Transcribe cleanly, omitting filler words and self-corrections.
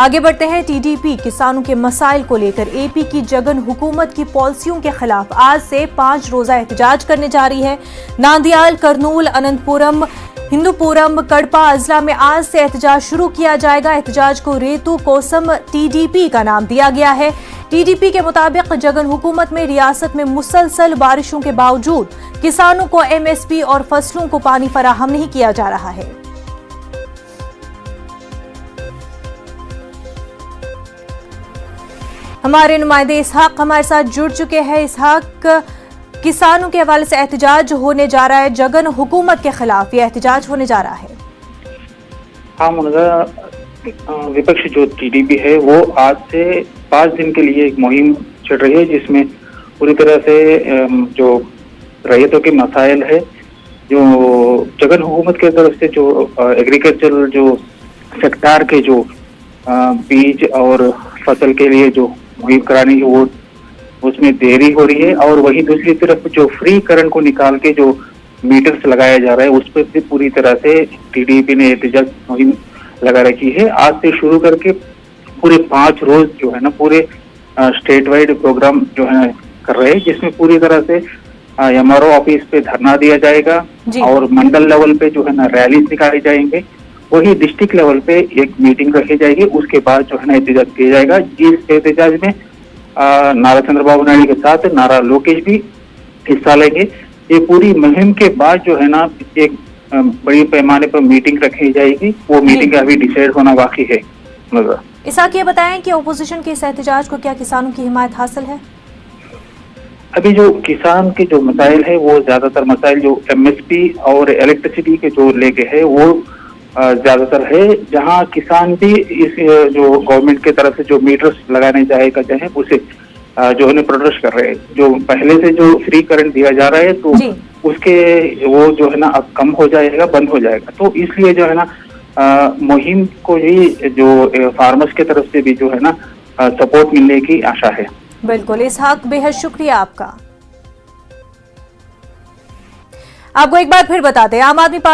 आगे बढ़ते हैं। टीडीपी किसानों के मसाइल को लेकर एपी की जगन हुकूमत की पॉलिसियों के खिलाफ आज से 5 रोजा एहतजाज करने जा रही है। नांदियाल, करनूल, अनंतपुरम, हिंदूपुरम, कड़पा अजला में आज से एहतजाज शुरू किया जाएगा। एहतजाज को रेतु कोसम टीडीपी का नाम दिया गया है। टीडीपी के मुताबिक जगन हुकूमत में रियासत में मुसलसल बारिशों के बावजूद किसानों को एमएसपी और फसलों को पानी फराहम नहीं किया जा रहा है। हमारे नुमाइंदे इसहाक हमारे साथ जुड़ चुके हैं। इसहाक, किसानों के हवाले से एहतजाज होने जा रहा है, जगन हुकूमत के खिलाफ यह एहतजाज होने जा रहा है। हाँ मुनजा, विपक्ष जो टीडीपी है वो आज से 5 दिन के लिए एक मुहिम चल रही है, जिसमें पूरी तरह से जो रैयतों के मसाइल है, जो जगन हुकूमत की तरफ से जो एग्रीकल्चर जो सेक्टर के जो बीज और फसल के लिए जो मुहिम करानी है वो उसमें देरी हो रही है। और वही दूसरी तरफ जो फ्री करंट को निकाल के जो मीटर्स लगाया जा रहा है उस पर भी पूरी तरह से टीडीपी ने एहतजाज मुहिम लगा रखी है। आज से शुरू करके पूरे 5 रोज जो है ना पूरे स्टेट वाइड प्रोग्राम जो है कर रहे हैं, जिसमें पूरी तरह से एमआरओ ऑफिस पे धरना दिया जाएगा और मंडल लेवल पे जो है ना रैली निकाली जाएंगे। वही डिस्ट्रिक्ट लेवल पे एक मीटिंग रखी जाएगी, उसके बाद जो है ना एहतजाज किया जाएगा। इस एहतजाज में नारा चंद्रबाबू नायडू के साथ नारा लोकेश भी हिस्सा लेंगे। ये पूरी मुहिम के बाद जो है ना एक बड़ी पैमाने पर मीटिंग रखी जाएगी। वो मीटिंग अभी डिसाइड होना बाकी है। इसहाक, ये बताएं कि ओपोजिशन के इस एहतजाज को क्या किसानों की हिमायत हासिल है? अभी जो किसान के जो मसाइल है वो ज्यादातर मसाइल जो एमएसपी और इलेक्ट्रिसिटी के जो लेके है वो ज्यादातर है, जहां किसान भी इस जो गवर्नमेंट की तरफ से जो मीटर्स लगाने जाएगा चाहे उसे जो है प्रोटेस्ट कर रहे हैं। जो पहले से जो फ्री करंट दिया जा रहा है तो उसके वो जो है ना अब कम हो जाएगा, बंद हो जाएगा। तो इसलिए जो है ना मुहिम को ही जो फार्मर्स की तरफ से भी जो है ना सपोर्ट मिलने की आशा है। बिल्कुल इसहाक, बेहद शुक्रिया आपका। आपको एक बार फिर बताते हैं, आम आदमी पार्टी